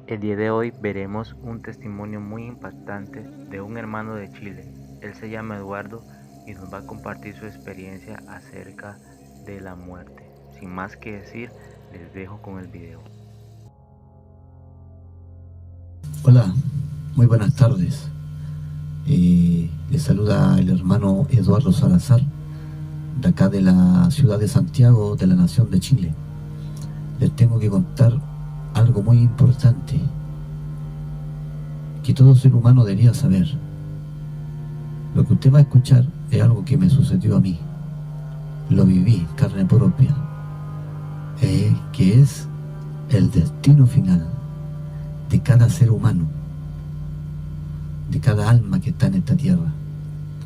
El día de hoy veremos un testimonio muy impactante de un hermano de Chile. Él se llama Eduardo y nos va a compartir su experiencia acerca de la muerte. Sin más que decir, les dejo con el video. Hola, muy buenas tardes. Les saluda el hermano Eduardo Salazar, de acá de la ciudad de Santiago, de la nación de Chile. Les tengo que contar algo muy importante que todo ser humano debería saber. Lo que usted va a escuchar es algo que me sucedió a mí. Lo viví en carne propia, que es el destino final de cada ser humano, de cada alma que está en esta tierra.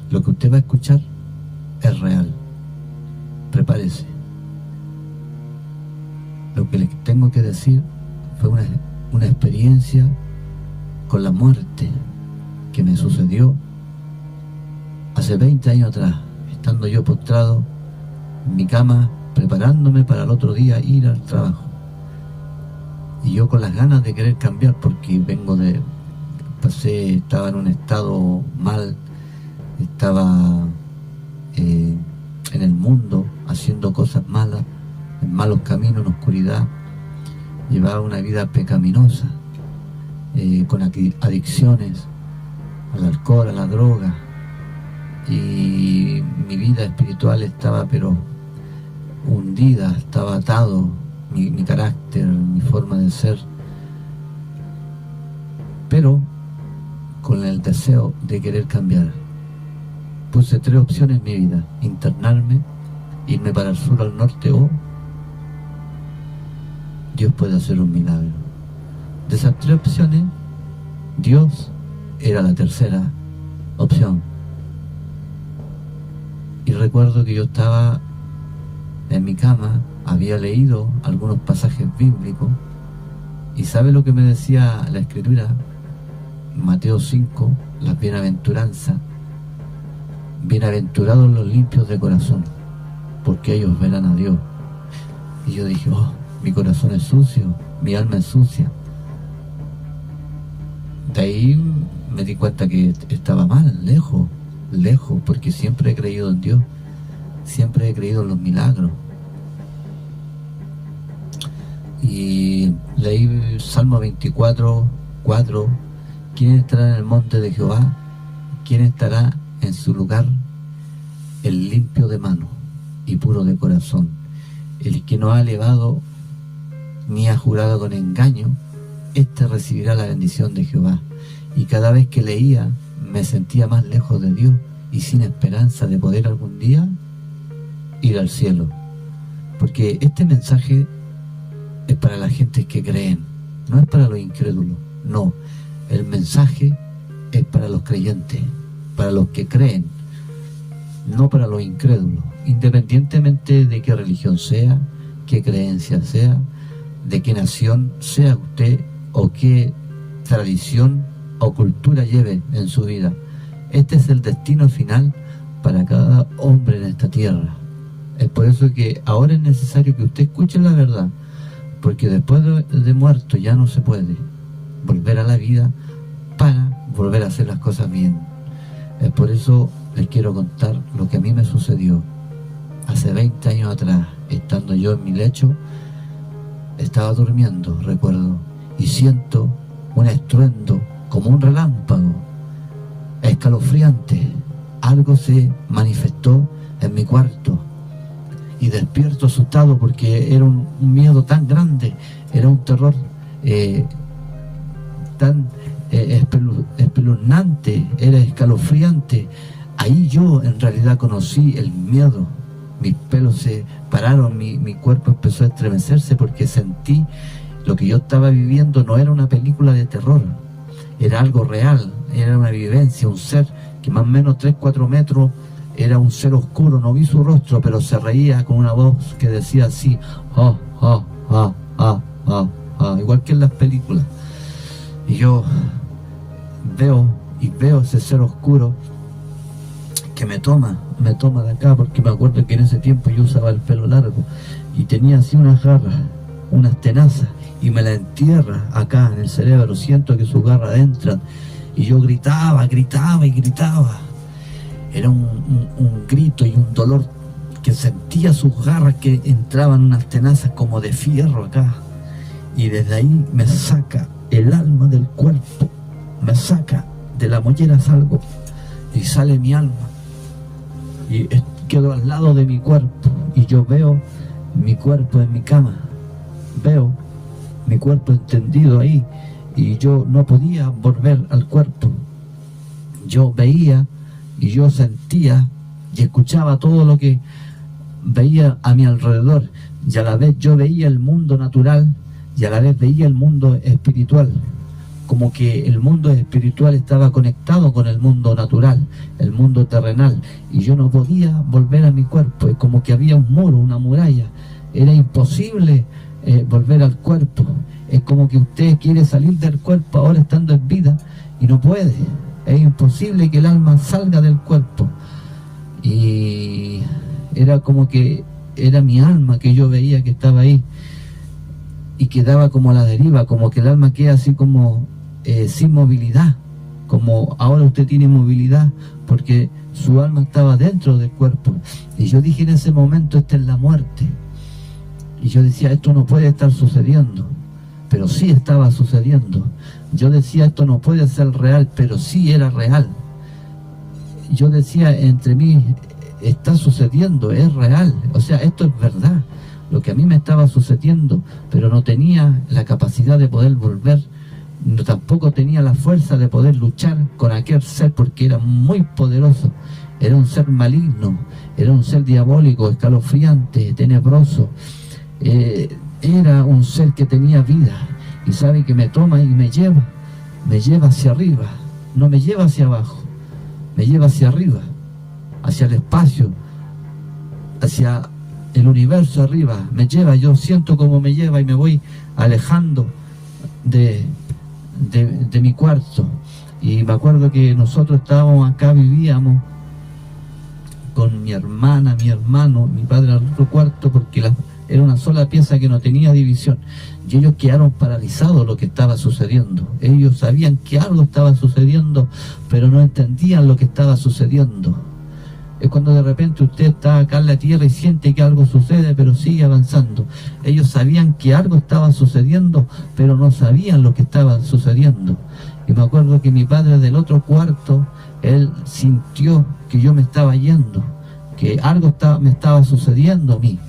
Lo que usted va a escuchar es real. Prepárese. Lo que les tengo que decir fue una experiencia con la muerte que me sucedió hace 20 años atrás, estando yo postrado en mi cama, preparándome para el otro día ir al trabajo. Y yo con las ganas de querer cambiar, porque estaba en un estado mal, estaba en el mundo haciendo cosas malas, en malos caminos, en oscuridad, llevaba una vida pecaminosa, con adicciones al alcohol, a la droga, y mi vida espiritual estaba pero hundida, estaba atado, mi carácter, mi forma de ser, pero con el deseo de querer cambiar. Puse 3 opciones en mi vida: internarme, irme para el sur, al norte, o Dios puede hacer un milagro. De esas 3 opciones, Dios era la tercera opción. Y recuerdo que yo estaba en mi cama, había leído algunos pasajes bíblicos, y ¿sabe lo que me decía la Escritura? Mateo 5, las bienaventuranzas: bienaventurados los limpios de corazón, porque ellos verán a Dios. Y yo dije, mi corazón es sucio, mi alma es sucia. De ahí me di cuenta que estaba mal, lejos, porque siempre he creído en Dios, siempre he creído en los milagros. Y leí Salmo 24, 4: ¿quién estará en el monte de Jehová? ¿Quién estará en su lugar? El limpio de mano y puro de corazón, el que no ha elevado ni ha jurado con engaño, éste recibirá la bendición de Jehová. Y cada vez que leía me sentía más lejos de Dios y sin esperanza de poder algún día ir al cielo, porque este mensaje es para la gente que creen, no es para los incrédulos. No, el mensaje es para los creyentes, para los que creen, no para los incrédulos, independientemente de qué religión sea, qué creencia sea, de qué nación sea usted, o qué tradición o cultura lleve en su vida. Este es el destino final para cada hombre en esta tierra. Es por eso que ahora es necesario que usted escuche la verdad, porque después de muerto ya no se puede volver a la vida para volver a hacer las cosas bien. Es por eso les quiero contar lo que a mí me sucedió hace 20 años atrás. Estando yo en mi lecho, estaba durmiendo, recuerdo, y siento un estruendo como un relámpago, escalofriante. Algo se manifestó en mi cuarto y despierto asustado, porque era un miedo tan grande, era un terror tan espeluznante, era escalofriante. Ahí yo en realidad conocí el miedo. Mis pelos se pararon, mi cuerpo empezó a estremecerse, porque sentí lo que yo estaba viviendo no era una película de terror, era algo real, era una vivencia, un ser que más o menos 3-4 metros, era un ser oscuro. No vi su rostro, pero se reía con una voz que decía así, igual que en las películas. Y yo veo ese ser oscuro que me toma de acá, porque me acuerdo que en ese tiempo yo usaba el pelo largo y tenía así unas garras, unas tenazas, y me la entierra acá en el cerebro. Siento que sus garras entran y yo gritaba. Era un grito y un dolor que sentía sus garras que entraban unas tenazas como de fierro acá. Y desde ahí me saca el alma del cuerpo, me saca de la mollera, salgo y sale mi alma. Y quedo al lado de mi cuerpo y yo veo mi cuerpo en mi cama, veo mi cuerpo entendido ahí y yo no podía volver al cuerpo. Yo veía y yo sentía y escuchaba todo lo que veía a mi alrededor y a la vez yo veía el mundo natural y a la vez veía el mundo espiritual, como que el mundo espiritual estaba conectado con el mundo natural, el mundo terrenal, y yo no podía volver a mi cuerpo. Es como que había un muro, una muralla, era imposible volver al cuerpo. Es como que usted quiere salir del cuerpo ahora estando en vida y no puede, es imposible que el alma salga del cuerpo. Y era como que era mi alma que yo veía que estaba ahí y quedaba como a la deriva, como que el alma queda así como sin movilidad, como ahora usted tiene movilidad porque su alma estaba dentro del cuerpo. Y yo dije en ese momento, esta es la muerte. Y yo decía, esto no puede estar sucediendo, pero sí estaba sucediendo. Yo decía, esto no puede ser real, pero sí era real. Yo decía entre mí, está sucediendo, es real, o sea, esto es verdad, lo que a mí me estaba sucediendo, pero no tenía la capacidad de poder volver, no, tampoco tenía la fuerza de poder luchar con aquel ser, porque era muy poderoso, era un ser maligno, era un ser diabólico, escalofriante, tenebroso, era un ser que tenía vida, y sabe que me toma y me lleva hacia arriba, no me lleva hacia abajo, me lleva hacia arriba, hacia el espacio, hacia el universo arriba, me lleva, yo siento como me lleva y me voy alejando de mi cuarto. Y me acuerdo que nosotros estábamos acá, vivíamos con mi hermana, mi hermano, mi padre al otro cuarto, porque era una sola pieza que no tenía división, y ellos quedaron paralizados lo que estaba sucediendo. Ellos sabían que algo estaba sucediendo, pero no entendían lo que estaba sucediendo. Es cuando de repente usted está acá en la tierra y siente que algo sucede, pero sigue avanzando. Ellos sabían que algo estaba sucediendo, pero no sabían lo que estaba sucediendo. Y me acuerdo que mi padre del otro cuarto, él sintió que yo me estaba yendo, que algo me estaba sucediendo a mí,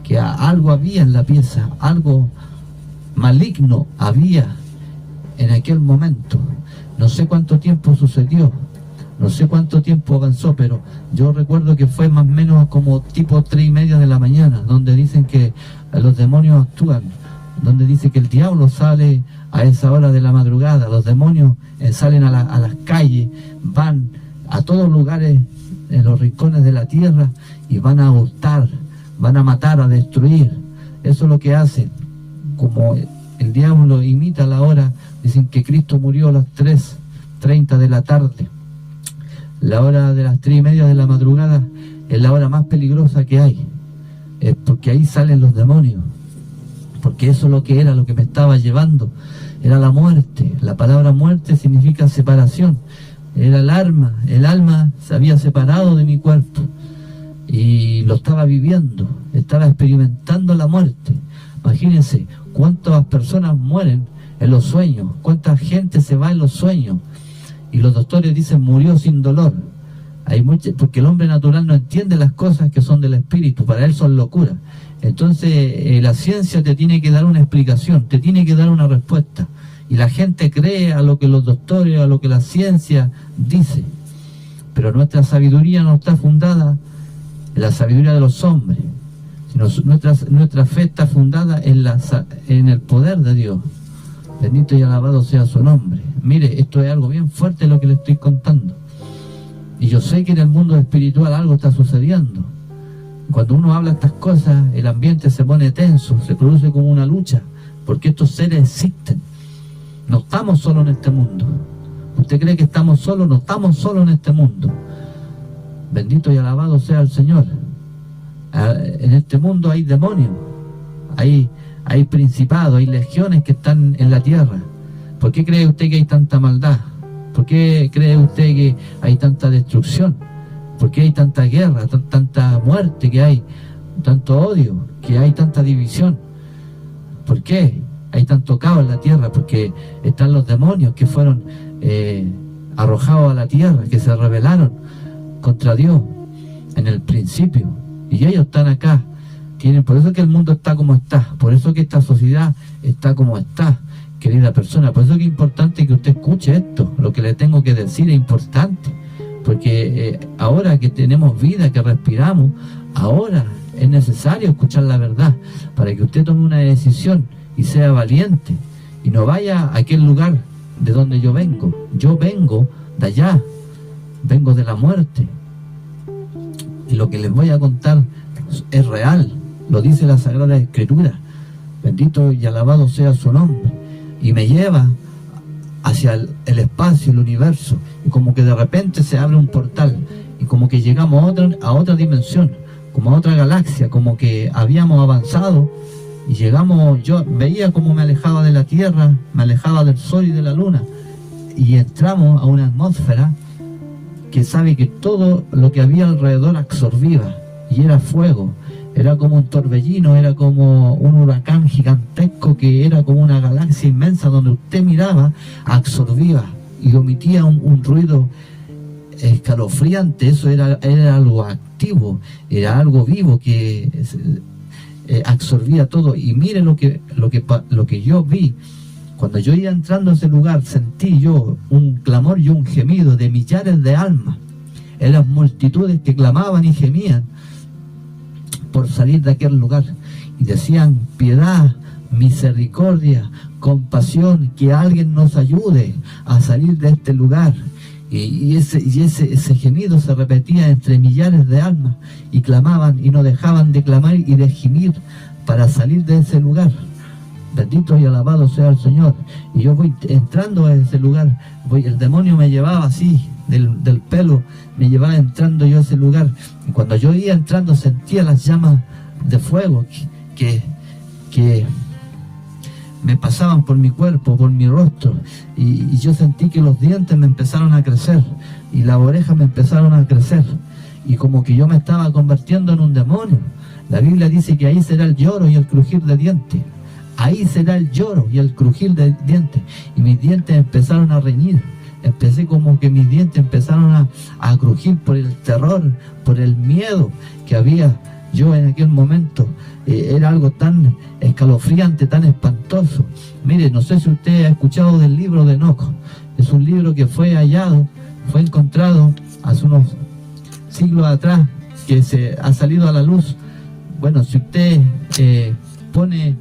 que algo había en la pieza, algo maligno había en aquel momento. No sé cuánto tiempo sucedió, no sé cuánto tiempo avanzó, pero yo recuerdo que fue más o menos como tipo 3:30 de la mañana, donde dicen que los demonios actúan, donde dice que el diablo sale a esa hora de la madrugada, los demonios salen a las calles, van a todos lugares, en los rincones de la tierra, y van a hurtar, van a matar, a destruir. Eso es lo que hacen. Como el diablo imita la hora, dicen que Cristo murió a las 3:30 de la tarde. La hora de las 3:30 de la madrugada es la hora más peligrosa que hay, es porque ahí salen los demonios, porque eso es lo que era, lo que me estaba llevando, era la muerte. La palabra muerte significa separación, era el alma se había separado de mi cuerpo y lo estaba viviendo, estaba experimentando la muerte. Imagínense cuántas personas mueren en los sueños, cuánta gente se va en los sueños. Y los doctores dicen murió sin dolor. Porque el hombre natural no entiende las cosas que son del espíritu, para él son locuras. Entonces la ciencia te tiene que dar una explicación, te tiene que dar una respuesta. Y la gente cree a lo que los doctores, a lo que la ciencia dice. Pero nuestra sabiduría no está fundada en la sabiduría de los hombres, sino nuestra fe está fundada en el poder de Dios. Bendito y alabado sea su nombre. Mire, esto es algo bien fuerte lo que le estoy contando. Y yo sé que en el mundo espiritual algo está sucediendo. Cuando uno habla estas cosas, el ambiente se pone tenso, se produce como una lucha, porque estos seres existen. No estamos solos en este mundo. ¿Usted cree que estamos solos? No estamos solos en este mundo. Bendito y alabado sea el Señor. En este mundo hay demonios, hay hay principados, hay legiones que están en la tierra. ¿Por qué cree usted que hay tanta maldad? ¿Por qué cree usted que hay tanta destrucción? ¿Por qué hay tanta guerra, tanta muerte que hay, tanto odio, que hay tanta división? ¿Por qué hay tanto caos en la tierra? Porque están los demonios que fueron arrojados a la tierra, que se rebelaron contra Dios en el principio, y ellos están acá. Por eso que el mundo está como está, por eso que esta sociedad está como está, querida persona. Por eso que es importante que usted escuche esto, lo que le tengo que decir es importante, porque ahora que tenemos vida, que respiramos, ahora es necesario escuchar la verdad, para que usted tome una decisión y sea valiente, y no vaya a aquel lugar de donde yo vengo. Yo vengo de allá, vengo de la muerte, y lo que les voy a contar es real, lo dice la Sagrada Escritura. Bendito y alabado sea su nombre. Y me lleva hacia el espacio, el universo, y como que de repente se abre un portal, y como que llegamos a otra dimensión, como a otra galaxia, como que habíamos avanzado, y llegamos. Yo veía como me alejaba de la Tierra, me alejaba del Sol y de la Luna, y entramos a una atmósfera que sabe que todo lo que había alrededor absorbía, y era fuego, era como un torbellino, era como un huracán gigantesco, que era como una galaxia inmensa donde usted miraba, absorbía y omitía un ruido escalofriante. Eso era algo activo, era algo vivo que absorbía todo. Y mire lo que yo vi. Cuando yo iba entrando a ese lugar, sentí yo un clamor y un gemido de millares de almas. Eran multitudes que clamaban y gemían por salir de aquel lugar, y decían: piedad, misericordia, compasión, que alguien nos ayude a salir de este lugar. Y ese gemido se repetía entre millares de almas, y clamaban y no dejaban de clamar y de gemir para salir de ese lugar. Bendito y alabado sea el Señor. Y yo voy entrando a ese lugar, el demonio me llevaba así del pelo, me llevaba entrando yo a ese lugar, y cuando yo iba entrando sentía las llamas de fuego que me pasaban por mi cuerpo, por mi rostro, y yo sentí que los dientes me empezaron a crecer, y las orejas me empezaron a crecer, y como que yo me estaba convirtiendo en un demonio. La Biblia dice que ahí será el lloro y el crujir de dientes. Ahí será el lloro y el crujir de dientes. Y mis dientes empezaron a reñir. Empecé como que mis dientes empezaron a crujir por el terror, por el miedo que había yo en aquel momento. Era algo tan escalofriante, tan espantoso. Mire, no sé si usted ha escuchado del libro de Enoc. Es un libro que fue hallado, fue encontrado hace unos siglos atrás, que se ha salido a la luz. Bueno, si usted pone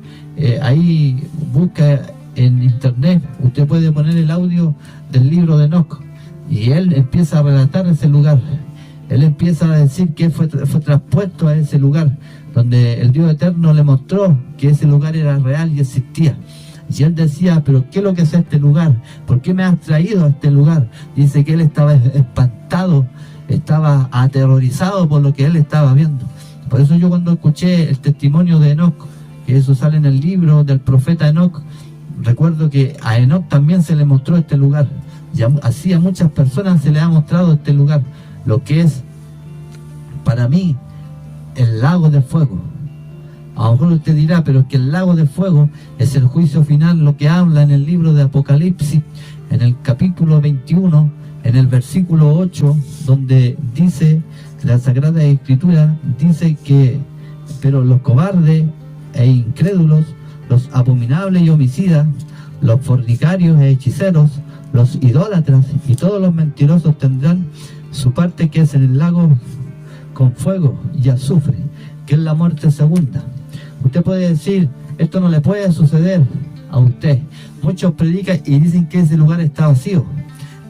ahí, busca en internet, usted puede poner el audio del libro de Enoc, y él empieza a relatar ese lugar. Él empieza a decir que fue traspuesto a ese lugar, donde el Dios eterno le mostró que ese lugar era real y existía. Y él decía: pero ¿qué es lo que es este lugar? ¿Por qué me has traído a este lugar? Dice que él estaba espantado, estaba aterrorizado por lo que él estaba viendo. Por eso yo, cuando escuché el testimonio de Enoc, que eso sale en el libro del profeta Enoc, recuerdo que a Enoc también se le mostró este lugar, y así a muchas personas se les ha mostrado este lugar, lo que es para mí el lago de fuego. A lo mejor usted dirá: pero es que el lago de fuego es el juicio final, lo que habla en el libro de Apocalipsis, en el capítulo 21, en el versículo 8, donde dice, la Sagrada Escritura dice que: pero los cobardes e incrédulos, los abominables y homicidas, los fornicarios e hechiceros, los idólatras y todos los mentirosos tendrán su parte, que es en el lago con fuego y azufre, que es la muerte segunda. Usted puede decir: esto no le puede suceder a usted. Muchos predican y dicen que ese lugar está vacío.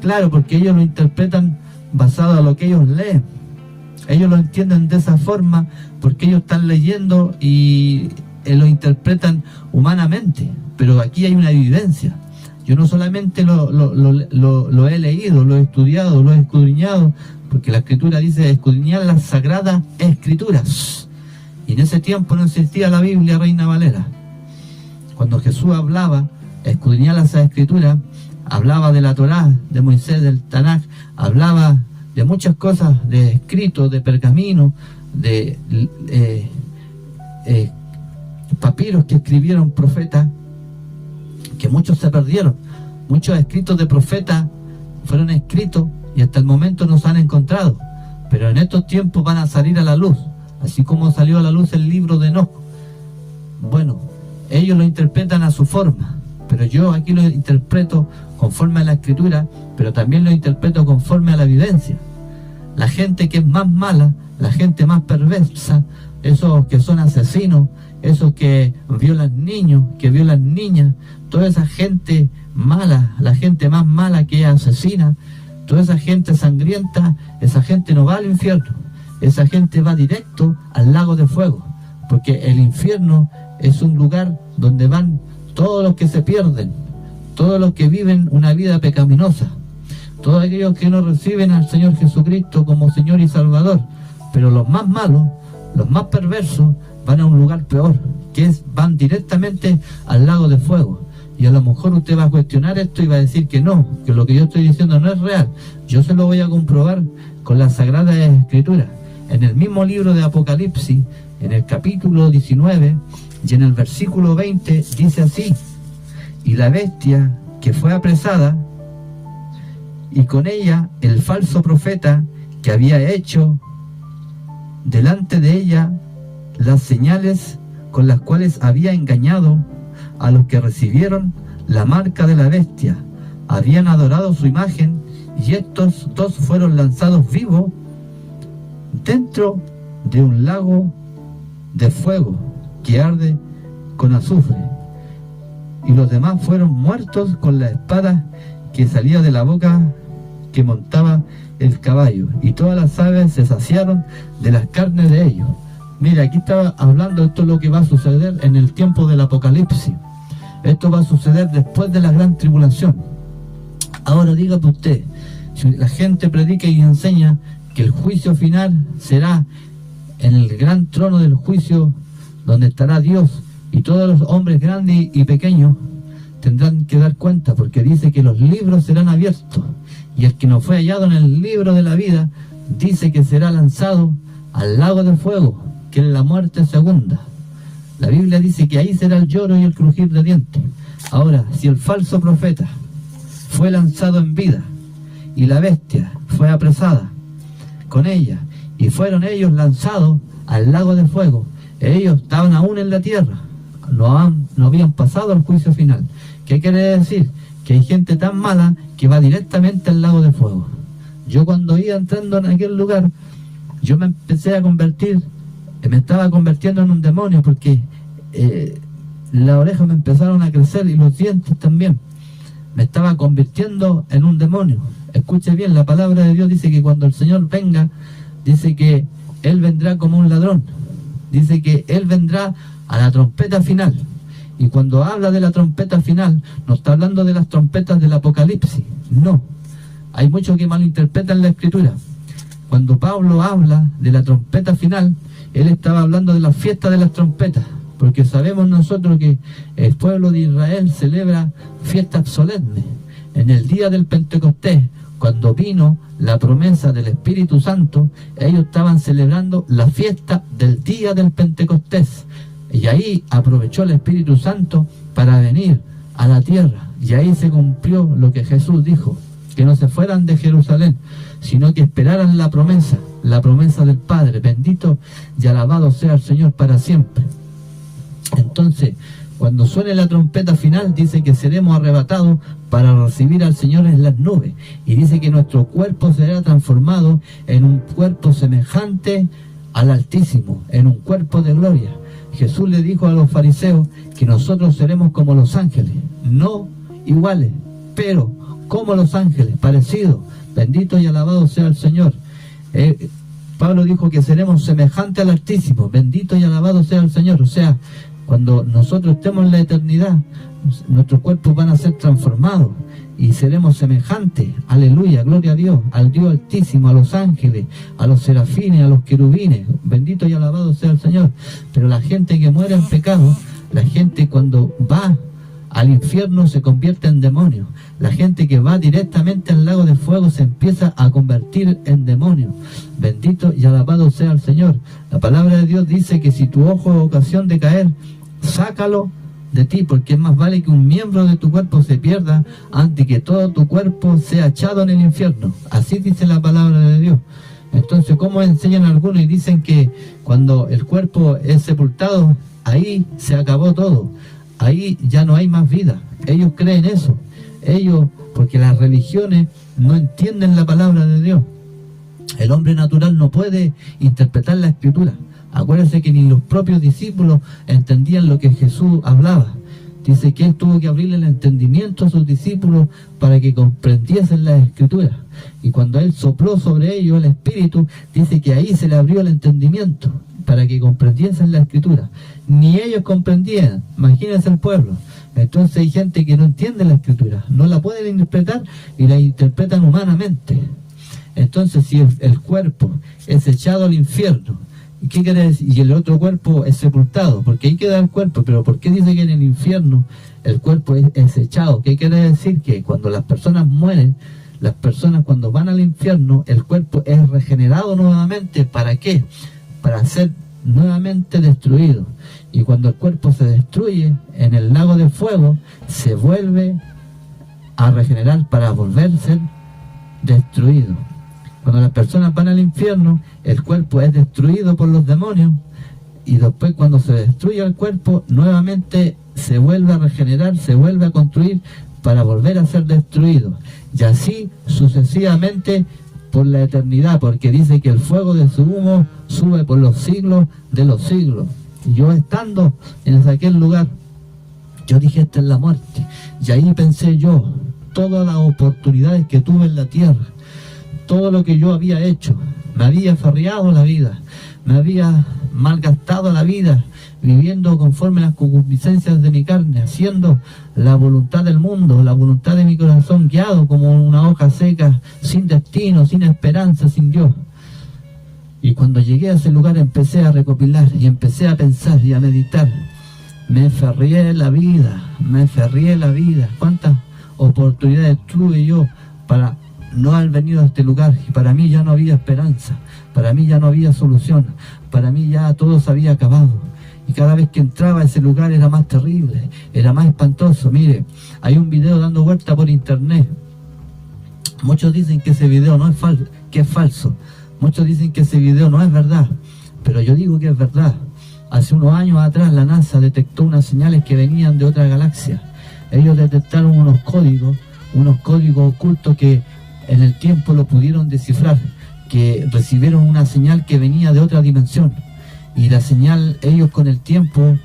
Claro, porque ellos lo interpretan basado a lo que ellos leen. Ellos lo entienden de esa forma porque ellos están leyendo y lo interpretan humanamente. Pero aquí hay una evidencia. Yo no solamente lo he leído, lo he estudiado, lo he escudriñado, porque la Escritura dice escudriñar las Sagradas Escrituras. Y en ese tiempo no existía la Biblia Reina Valera. cuando Jesús hablaba, escudriñaba esa escritura, hablaba de la Torá, de Moisés, del Tanaj, hablaba de muchas cosas, de escritos, de pergaminos, de papiros que escribieron profetas, que muchos se perdieron. Muchos escritos de profetas fueron escritos y hasta el momento no se han encontrado, pero en estos tiempos van a salir a la luz, así como salió a la luz el libro de Enoc. Bueno, ellos lo interpretan a su forma, pero yo aquí lo interpreto conforme a la escritura, pero también lo interpreto conforme a la vivencia. La gente que es más mala, la gente más perversa, esos que son asesinos, esos que violan niños, que violan niñas, toda esa gente mala, la gente más mala que es asesina, toda esa gente sangrienta, esa gente no va al infierno, esa gente va directo al lago de fuego, porque el infierno es un lugar donde van todos los que se pierden, todos los que viven una vida pecaminosa, todos aquellos que no reciben al Señor Jesucristo como Señor y Salvador. Pero los más malos, los más perversos, van a un lugar peor, que es, van directamente al lago de fuego. Y a lo mejor usted va a cuestionar esto y va a decir que no, que lo que yo estoy diciendo no es real. Yo se lo voy a comprobar con la Sagrada Escritura. En el mismo libro de Apocalipsis, en el capítulo 19 y en el versículo 20, dice así: y la bestia que fue apresada, y con ella el falso profeta que había hecho delante de ella las señales con las cuales había engañado a los que recibieron la marca de la bestia, habían adorado su imagen, y estos dos fueron lanzados vivos dentro de un lago de fuego que arde con azufre, y los demás fueron muertos con la espada que salía de la boca que montaba el caballo, y todas las aves se saciaron de las carnes de ellos. Mira, aquí estaba hablando, esto es lo que va a suceder en el tiempo del Apocalipsis. Esto va a suceder después de la gran tribulación. Ahora dígame usted, si la gente predica y enseña que el juicio final será en el gran trono del juicio, donde estará Dios, y todos los hombres grandes y pequeños tendrán que dar cuenta, porque dice que los libros serán abiertos, y el que no fue hallado en el libro de la vida, dice que será lanzado al lago de fuego, que es la muerte segunda. La Biblia dice que ahí será el lloro y el crujir de dientes. Ahora, si el falso profeta fue lanzado en vida, y la bestia fue apresada con ella, y fueron ellos lanzados al lago de fuego, ellos estaban aún en la tierra, no habían pasado al juicio final. ¿Qué quiere decir? Que hay gente tan mala que va directamente al lago de fuego. Yo cuando iba entrando en aquel lugar, yo me empecé a convertir, me estaba convirtiendo en un demonio, porque las orejas me empezaron a crecer y los dientes también. Me estaba convirtiendo en un demonio. Escuche bien, la palabra de Dios dice que cuando el Señor venga, dice que Él vendrá como un ladrón. Dice que Él vendrá a la trompeta final. Y cuando habla de la trompeta final, no está hablando de las trompetas del Apocalipsis. No. Hay muchos que malinterpretan la Escritura. Cuando Pablo habla de la trompeta final, él estaba hablando de la fiesta de las trompetas, porque sabemos nosotros que el pueblo de Israel celebra fiestas solemnes. En el día del Pentecostés, cuando vino la promesa del Espíritu Santo, ellos estaban celebrando la fiesta del día del Pentecostés, y ahí aprovechó el Espíritu Santo para venir a la tierra, y ahí se cumplió lo que Jesús dijo, que no se fueran de Jerusalén, sino que esperaran la promesa del Padre. Bendito y alabado sea el Señor para siempre. Entonces, cuando suene la trompeta final, dice que seremos arrebatados para recibir al Señor en las nubes, y dice que nuestro cuerpo será transformado en un cuerpo semejante al Altísimo, en un cuerpo de gloria. Jesús le dijo a los fariseos que nosotros seremos como los ángeles, no iguales, pero como los ángeles, parecidos. Bendito y alabado sea el Señor. Pablo dijo que seremos semejantes al Altísimo. Bendito y alabado sea el Señor. O sea, cuando nosotros estemos en la eternidad, nuestros cuerpos van a ser transformados y seremos semejantes, aleluya, gloria a Dios, al Dios Altísimo, a los ángeles, a los serafines, a los querubines. Bendito y alabado sea el Señor. Pero la gente que muere en pecado, La gente cuando va al infierno se convierte en demonio. La gente que va directamente al lago de fuego se empieza a convertir en demonio. Bendito y alabado sea el Señor. La palabra de Dios dice que si tu ojo es ocasión de caer, sácalo de ti, porque es más vale que un miembro de tu cuerpo se pierda antes que todo tu cuerpo sea echado en el infierno. Así dice la palabra de Dios. Entonces, ¿cómo enseñan algunos y dicen que cuando el cuerpo es sepultado, ahí se acabó todo? Ahí ya no hay más vida. Ellos creen eso. Ellos, porque las religiones no entienden la palabra de Dios. El hombre natural no puede interpretar la Escritura. Acuérdense que ni los propios discípulos entendían lo que Jesús hablaba. Dice que Él tuvo que abrirle el entendimiento a sus discípulos para que comprendiesen las Escrituras. Y cuando Él sopló sobre ellos el Espíritu, dice que ahí se le abrió el entendimiento para que comprendiesen la Escritura. Ni ellos comprendían, imagínense el pueblo. Entonces hay gente que no entiende la Escritura, no la pueden interpretar y la interpretan humanamente. Entonces si el cuerpo es echado al infierno, ¿qué quiere decir? Y el otro cuerpo es sepultado, porque ahí queda el cuerpo, pero ¿por qué dice que en el infierno el cuerpo es echado? ¿Qué quiere decir? Que cuando las personas mueren, las personas cuando van al infierno, el cuerpo es regenerado nuevamente. ¿Para qué? Para ser nuevamente destruido. Y cuando el cuerpo se destruye en el lago de fuego, se vuelve a regenerar para volver a ser destruido. Cuando las personas van al infierno, el cuerpo es destruido por los demonios, y después cuando se destruye el cuerpo, nuevamente se vuelve a regenerar, se vuelve a construir para volver a ser destruido. Y así sucesivamente por la eternidad, porque dice que el fuego de su humo sube por los siglos de los siglos. Y yo estando en aquel lugar, yo dije, esta es la muerte. Y ahí pensé yo, todas las oportunidades que tuve en la tierra, todo lo que yo había hecho, me había farreado la vida, me había malgastado la vida, viviendo conforme las concupiscencias de mi carne, haciendo la voluntad del mundo, la voluntad de mi corazón, guiado como una hoja seca, sin destino, sin esperanza, sin Dios. Y cuando llegué a ese lugar empecé a recopilar y empecé a pensar y a meditar. Me ferrié la vida, me ferrié la vida. ¿Cuántas oportunidades tuve yo para no haber venido a este lugar? Y para mí ya no había esperanza, para mí ya no había solución, para mí ya todo se había acabado. Y cada vez que entraba a ese lugar era más terrible, era más espantoso. Mire, hay un video dando vuelta por internet. Muchos dicen que ese video no es falso, que es falso. Muchos dicen que ese video no es verdad, pero yo digo que es verdad. Hace unos años atrás la NASA detectó unas señales que venían de otra galaxia. Ellos detectaron unos códigos ocultos que en el tiempo lo pudieron descifrar, que recibieron una señal que venía de otra dimensión. Y la señal, ellos con el tiempo,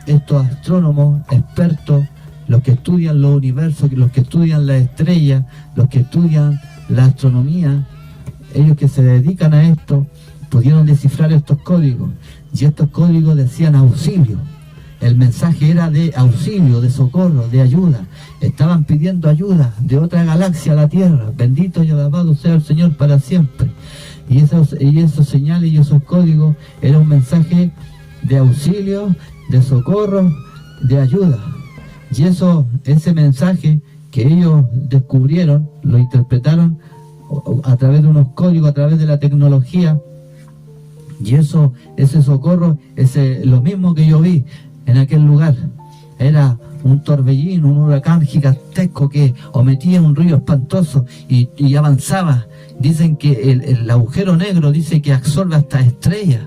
estos astrónomos, expertos, los que estudian los universos, los que estudian las estrellas, los que estudian la astronomía, ellos que se dedican a esto, pudieron descifrar estos códigos. Y estos códigos decían auxilio. El mensaje era de auxilio, de socorro, de ayuda. Estaban pidiendo ayuda de otra galaxia a la Tierra. Bendito y alabado sea el Señor para siempre. Y esos señales y esos códigos eran un mensaje de auxilio, de socorro, de ayuda. Y ese mensaje que ellos descubrieron, lo interpretaron a través de unos códigos, a través de la tecnología. Y ese socorro, lo mismo que yo vi en aquel lugar. Era un torbellino, un huracán gigantesco que ometía un río espantoso y avanzaba. Dicen que el agujero negro dice que absorbe hasta estrellas.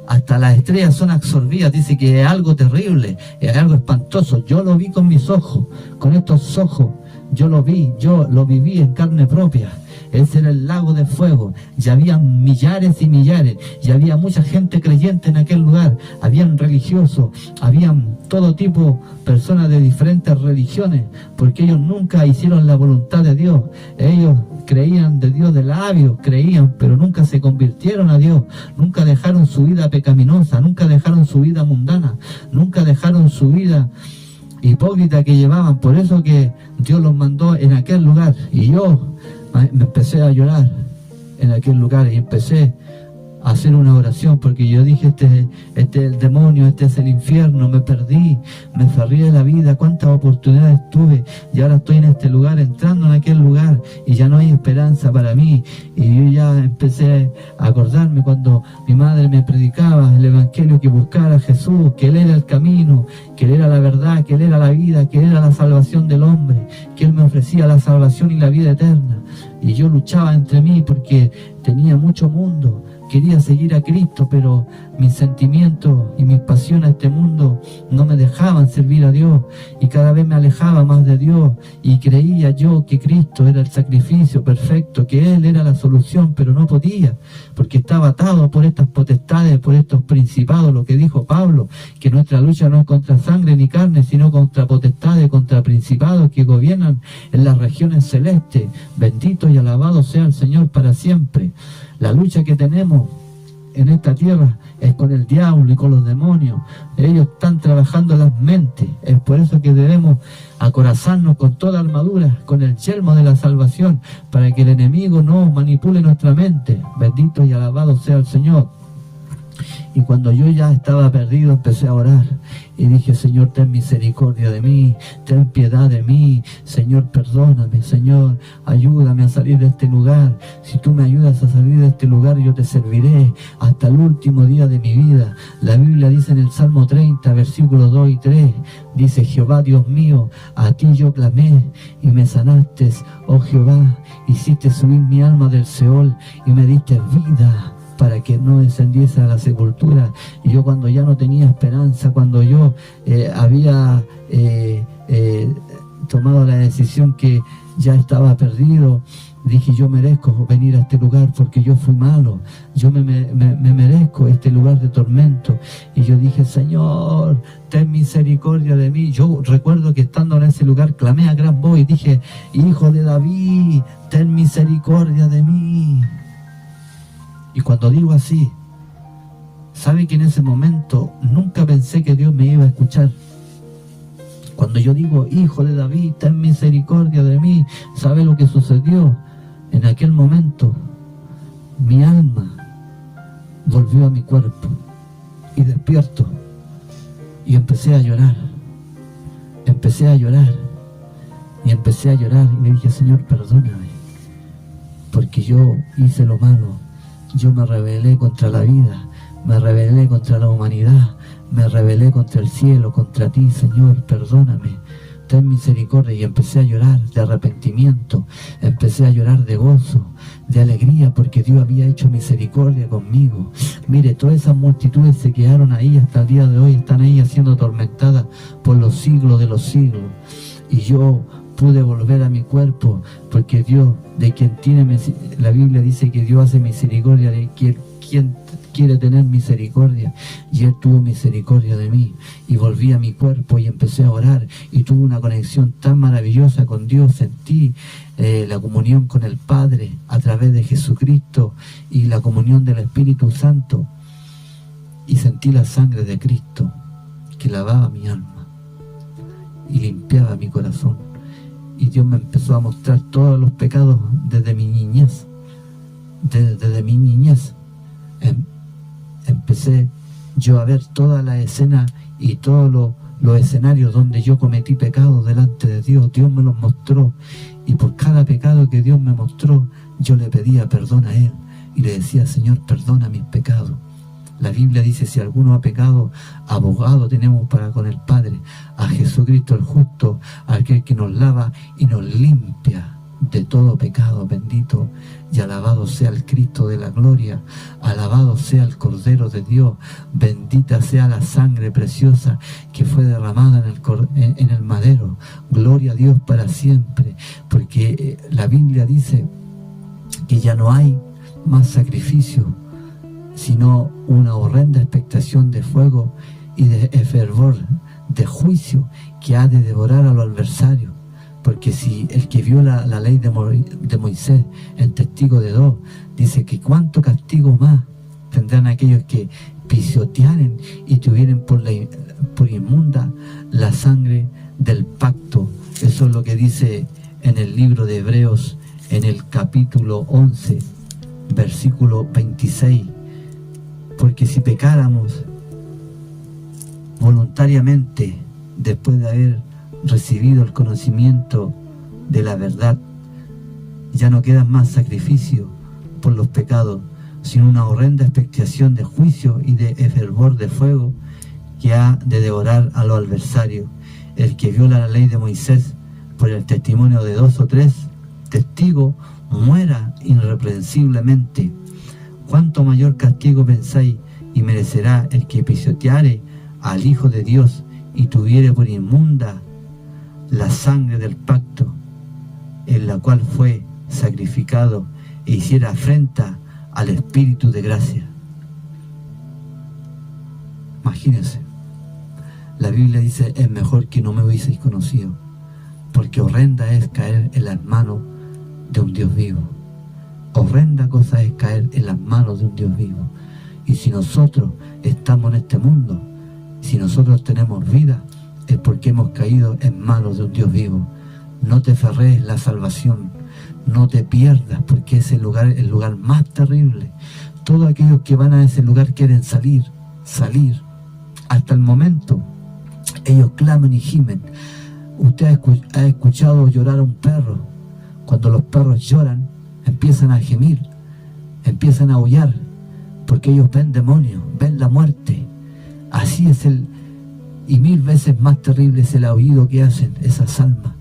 Hasta las estrellas son absorbidas. Dice que es algo terrible, es algo espantoso. Yo lo vi con mis ojos, con estos ojos. Yo lo viví en carne propia. Ese era el lago de fuego. Y había millares y millares. Y había mucha gente creyente en aquel lugar. Habían religiosos. Habían todo tipo, personas de diferentes religiones. Porque ellos nunca hicieron la voluntad de Dios. Ellos creían de Dios de labios, creían, pero nunca se convirtieron a Dios. Nunca dejaron su vida pecaminosa. Nunca dejaron su vida mundana. Nunca dejaron su vida hipócrita que llevaban. Por eso que Dios los mandó en aquel lugar. Y yo me empecé a llorar en aquel lugar y empecé hacer una oración, porque yo dije, este es el demonio, este es el infierno, me perdí, me ferré de la vida, cuántas oportunidades tuve, y ahora estoy en este lugar, entrando en aquel lugar, y ya no hay esperanza para mí. Y yo ya empecé a acordarme cuando mi madre me predicaba el evangelio, que buscara a Jesús, que Él era el camino, que Él era la verdad, que Él era la vida, que Él era la salvación del hombre, que Él me ofrecía la salvación y la vida eterna. Y yo luchaba entre mí porque tenía mucho mundo, quería seguir a Cristo, pero mis sentimientos y mis pasiones a este mundo no me dejaban servir a Dios, y cada vez me alejaba más de Dios, y creía yo que Cristo era el sacrificio perfecto, que Él era la solución, pero no podía, porque estaba atado por estas potestades, por estos principados, lo que dijo Pablo, que nuestra lucha no es contra sangre ni carne, sino contra potestades, contra principados que gobiernan en las regiones celestes. Bendito y alabado sea el Señor para siempre. La lucha que tenemos en esta tierra es con el diablo y con los demonios. Ellos están trabajando en las mentes. Es por eso que debemos acorazarnos con toda armadura, con el yelmo de la salvación, para que el enemigo no manipule nuestra mente. Bendito y alabado sea el Señor. Y cuando yo ya estaba perdido, empecé a orar y dije: Señor, ten misericordia de mí, ten piedad de mí, Señor, perdóname, Señor, ayúdame a salir de este lugar. Si tú me ayudas a salir de este lugar, yo te serviré hasta el último día de mi vida. La Biblia dice en el Salmo 30, versículos 2 y 3, dice: Jehová Dios mío, a ti yo clamé y me sanaste, oh Jehová, hiciste subir mi alma del Seol y me diste vida para que no descendiese a la sepultura. Y yo, cuando ya no tenía esperanza, cuando yo había tomado la decisión que ya estaba perdido, dije: yo merezco venir a este lugar porque yo fui malo, yo me merezco este lugar de tormento. Y yo dije: Señor, ten misericordia de mí. Yo recuerdo que estando en ese lugar clamé a gran voz y dije: Hijo de David, ten misericordia de mí. Y cuando digo así, sabe que en ese momento nunca pensé que Dios me iba a escuchar. Cuando yo digo: Hijo de David, ten misericordia de mí, ¿sabe lo que sucedió? En aquel momento mi alma volvió a mi cuerpo y despierto, y empecé a llorar, y empecé a llorar y le dije: Señor, perdóname, porque yo hice lo malo. Yo me rebelé contra la vida, me rebelé contra la humanidad, me rebelé contra el cielo, contra ti, Señor, perdóname, ten misericordia. Y empecé a llorar de arrepentimiento, empecé a llorar de gozo, de alegría, porque Dios había hecho misericordia conmigo. Mire, todas esas multitudes se quedaron ahí hasta el día de hoy, están ahí siendo atormentadas por los siglos de los siglos. Y yo pude volver a mi cuerpo, porque Dios, de quien tiene, la Biblia dice que Dios hace misericordia de quien quiere tener misericordia, y Él tuvo misericordia de mí, y volví a mi cuerpo y empecé a orar, y tuve una conexión tan maravillosa con Dios. Sentí la comunión con el Padre a través de Jesucristo y la comunión del Espíritu Santo, y sentí la sangre de Cristo que lavaba mi alma y limpiaba mi corazón. Y Dios me empezó a mostrar todos los pecados desde mi niñez. Desde mi niñez empecé yo a ver toda la escena y todos los escenarios donde yo cometí pecados delante de Dios. Dios me los mostró, y por cada pecado que Dios me mostró, yo le pedía perdón a Él y le decía: Señor, perdona mis pecados. La Biblia dice: si alguno ha pecado, abogado tenemos para con el Padre, a Jesucristo el justo, aquel que nos lava y nos limpia de todo pecado. Bendito y alabado sea el Cristo de la gloria, alabado sea el Cordero de Dios, bendita sea la sangre preciosa que fue derramada en el madero. Gloria a Dios para siempre, porque la Biblia dice que ya no hay más sacrificio, sino una horrenda expectación de fuego y de fervor de juicio que ha de devorar a los adversarios. Porque si el que vio la ley de Moisés en testigo de dos, dice que cuánto castigo más tendrán aquellos que pisotearen y tuvieran por inmunda la sangre del pacto. Eso es lo que dice en el libro de Hebreos, en el capítulo 11, versículo 26. Porque si pecáramos voluntariamente, después de haber recibido el conocimiento de la verdad, ya no queda más sacrificio por los pecados, sino una horrenda expectación de juicio y de fervor de fuego que ha de devorar a los adversarios. El que viola la ley de Moisés por el testimonio de 2 o 3 testigos muera irreprensiblemente. ¿Cuánto mayor castigo pensáis y merecerá el que pisoteare al Hijo de Dios y tuviere por inmunda la sangre del pacto, en la cual fue sacrificado, e hiciera afrenta al Espíritu de gracia? Imagínense, la Biblia dice: es mejor que no me hubieseis conocido, porque horrenda es caer en las manos de un Dios vivo. Horrenda cosa es caer en las manos de un Dios vivo. Y si nosotros estamos en este mundo, si nosotros tenemos vida, es porque hemos caído en manos de un Dios vivo. No te aferres la salvación, no te pierdas, porque ese lugar es el lugar más terrible. Todos aquellos que van a ese lugar quieren salir. Hasta el momento ellos claman y gimen. Usted ha escuchado llorar a un perro. Cuando los perros lloran, empiezan a gemir, empiezan a aullar, porque ellos ven demonios, ven la muerte. Así es y 1000 veces más terrible es el aullido que hacen esas almas,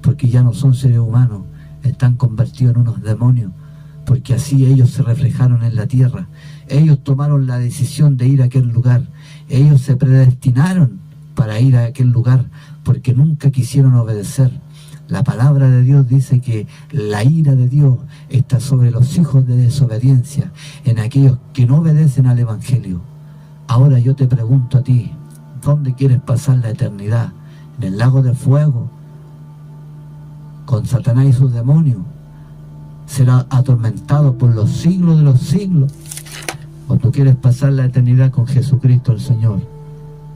porque ya no son seres humanos, están convertidos en unos demonios, porque así ellos se reflejaron en la tierra. Ellos tomaron la decisión de ir a aquel lugar, ellos se predestinaron para ir a aquel lugar, porque nunca quisieron obedecer. La palabra de Dios dice que la ira de Dios está sobre los hijos de desobediencia, en aquellos que no obedecen al Evangelio. Ahora yo te pregunto a ti, ¿dónde quieres pasar la eternidad? ¿En el lago de fuego con Satanás y sus demonios? ¿Será atormentado por los siglos de los siglos? ¿O tú quieres pasar la eternidad con Jesucristo el Señor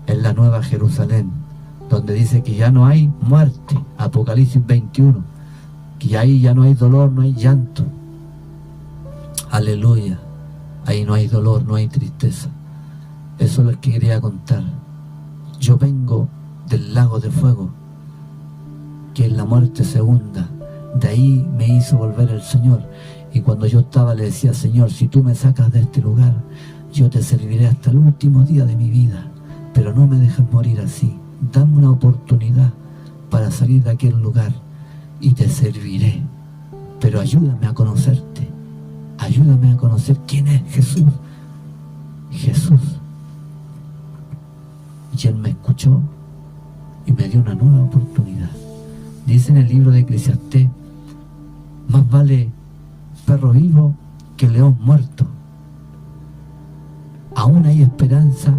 en la Nueva Jerusalén, donde dice que ya no hay muerte, Apocalipsis 21, que ahí ya no hay dolor, no hay llanto? Aleluya, ahí no hay dolor, no hay tristeza. Eso es lo que quería contar. Yo vengo del lago de fuego, que en la muerte segunda, de ahí me hizo volver el Señor. Y cuando yo estaba le decía: Señor, si tú me sacas de este lugar, yo te serviré hasta el último día de mi vida, pero no me dejes morir así. Dame una oportunidad para salir de aquel lugar y te serviré, pero ayúdame a conocerte, ayúdame a conocer quién es Jesús. Y Él me escuchó y me dio una nueva oportunidad. Dice en el libro de Eclesiastés: más vale perro vivo que león muerto. Aún hay esperanza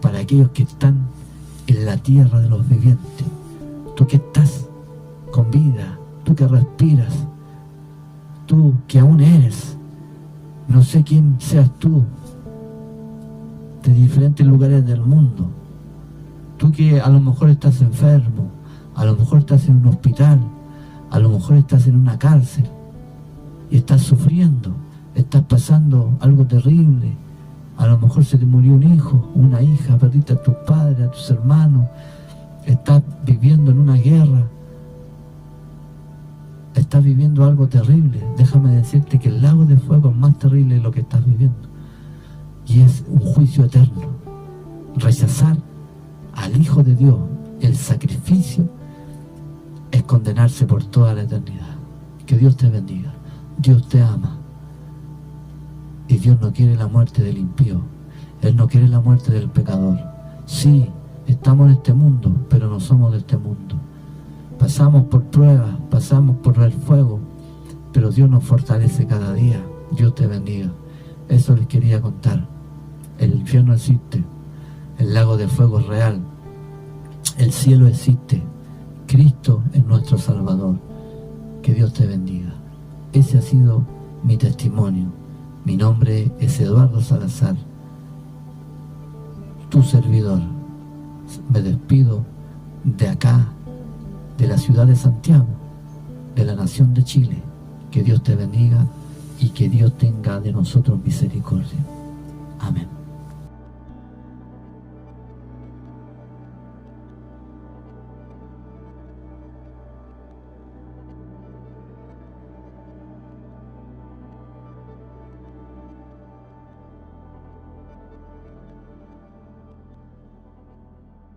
para aquellos que están en la tierra de los vivientes. Tú que estás con vida, tú que respiras, tú que aún eres, no sé quién seas tú, de diferentes lugares del mundo, tú que a lo mejor estás enfermo, a lo mejor estás en un hospital, a lo mejor estás en una cárcel y estás sufriendo, estás pasando algo terrible. A lo mejor se te murió un hijo, una hija, perdiste a tus padres, a tus hermanos, estás viviendo en una guerra, estás viviendo algo terrible. Déjame decirte que el lago de fuego es más terrible de lo que estás viviendo, y es un juicio eterno. Rechazar al Hijo de Dios, el sacrificio, es condenarse por toda la eternidad. Que Dios te bendiga. Dios te ama. Y Dios no quiere la muerte del impío. Él no quiere la muerte del pecador. Sí, estamos en este mundo, pero no somos de este mundo. Pasamos por pruebas, pasamos por el fuego, pero Dios nos fortalece cada día. Dios te bendiga. Eso les quería contar. El infierno existe, el lago de fuego es real, el cielo existe, Cristo es nuestro Salvador. Que Dios te bendiga. Ese ha sido mi testimonio. Mi nombre es Eduardo Salazar, tu servidor. Me despido de acá, de la ciudad de Santiago, de la nación de Chile. Que Dios te bendiga y que Dios tenga de nosotros misericordia. Amén.